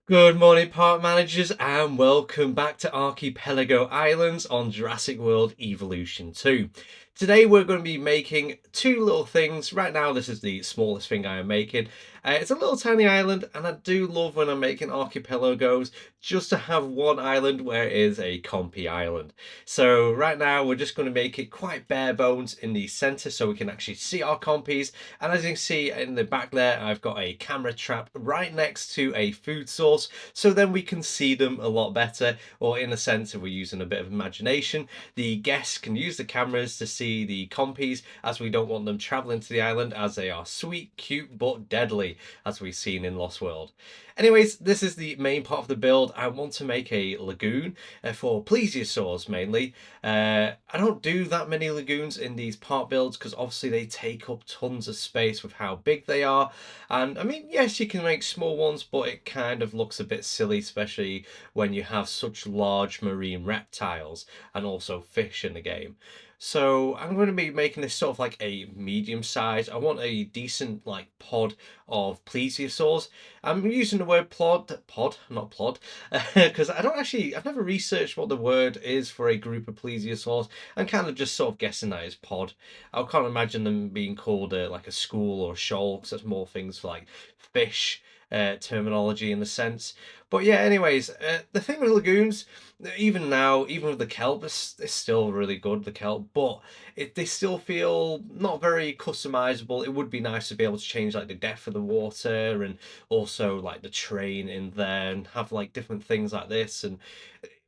Good morning, park managers, and welcome back to Archipelago Islands on Jurassic World Evolution 2. Today, we're going to be making two little things. Right now, this is the smallest thing I am making. It's a little tiny island, and I do love when I'm making archipelagos just to have one island where it is a compy island. So, right now, we're just going to make it quite bare bones in the center so we can actually see our compies. And as you can see in the back there, I've got a camera trap right next to a food source, so then we can see them a lot better. Or in a sense, if we're using a bit of imagination, the guests can use the cameras to see the compies, as we don't want them traveling to the island, as they are sweet, cute, but deadly, as we've seen in Lost World. Anyways, this is the main part of the build. I want to make a lagoon for plesiosaurs mainly. I don't do that many lagoons in these part builds because obviously they take up tons of space with how big they are. And I mean, yes, you can make small ones, but it kind of looks a bit silly, especially when you have such large marine reptiles and also fish in the game. So I'm going to be making this sort of like a medium size. I want a decent like pod of plesiosaurs. I'm using the word pod, not plod, because I've never researched what the word is for a group of plesiosaurs. I'm kind of just sort of guessing that is pod. I can't imagine them being called like a school or a shoal, because that's more things for like fish terminology in the sense. But yeah, anyways, the thing with lagoons, even now, even with the kelp, it's still really good, the kelp, but they still feel not very customizable. It would be nice to be able to change like the depth of the water and also like the terrain in there and have like different things like this. And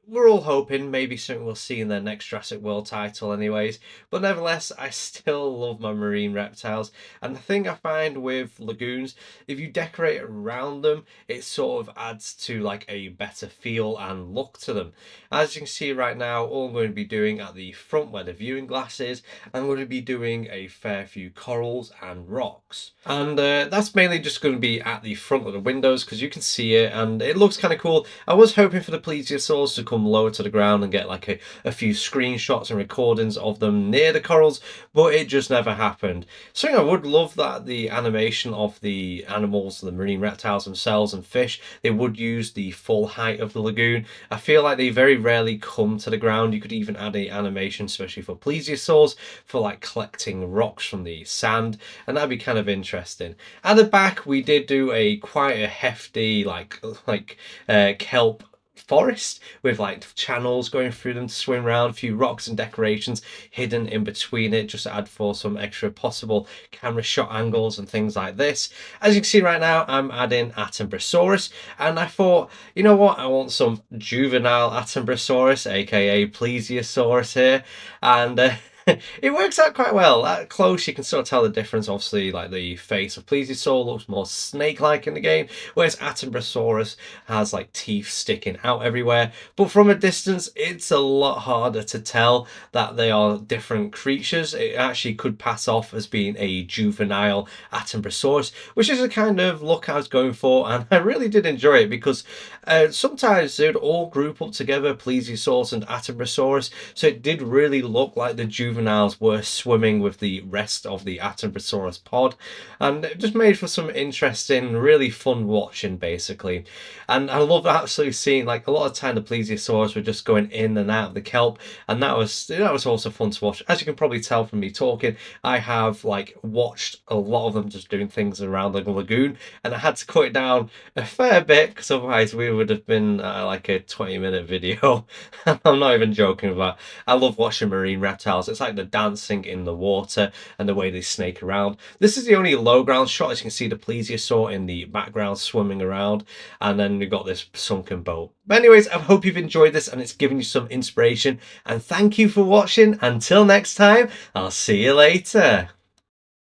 we're all hoping maybe something we'll see in their next Jurassic World title, anyways. But nevertheless, I still love my marine reptiles. And the thing I find with lagoons, if you decorate around them, it sort of adds to like a better feel and look to them. As you can see right now, all I'm going to be doing at the front where the viewing glass is, I'm going to be doing a fair few corals and rocks. And that's mainly just going to be at the front of the windows because you can see it and it looks kind of cool. I was hoping for the plesiosaurs to come lower to the ground and get like a few screenshots and recordings of them near the corals, but it just never happened. Something I would love that the animation of the animals, the marine reptiles themselves and fish, they would use the full height of the lagoon. I feel like they very rarely come to the ground. You could even add a animation, especially for plesiosaurs, for like collecting rocks from the sand, and that'd be kind of interesting. At the back, we did do a quite a hefty kelp forest with like channels going through them to swim around, a few rocks and decorations hidden in between it just to add for some extra possible camera shot angles and things like this. As you can see right now, I'm adding Atombrasaurus, and I thought, you know what, I want some juvenile Atombrasaurus, aka Plesiosaurus here, and it works out quite well. At close, you can sort of tell the difference. Obviously, like the face of Plesiosaur looks more snake-like in the game, whereas Atombrasaurus has like teeth sticking out everywhere. But from a distance, it's a lot harder to tell that they are different creatures. It actually could pass off as being a juvenile Atombrasaurus, which is a kind of look I was going for, and I really did enjoy it because sometimes they'd all group up together, Plesiosaurus and Atombrasaurus, so it did really look like the juveniles were swimming with the rest of the Atombrasaurus pod, and it just made for some interesting, really fun watching basically. And I loved actually seeing like a lot of time the plesiosaurs were just going in and out of the kelp, and that was also fun to watch. As you can probably tell from me talking, I have like watched a lot of them just doing things around the lagoon, and I had to cut it down a fair bit because otherwise we would have been like a 20-minute video. I'm not even joking about. I love watching marine reptiles. It's like the dancing in the water and the way they snake around. This is the only low ground shot. As you can see, the plesiosaur in the background swimming around, and then we've got this sunken boat. But anyways, I hope you've enjoyed this and it's given you some inspiration. And thank you for watching. Until next time, I'll see you later.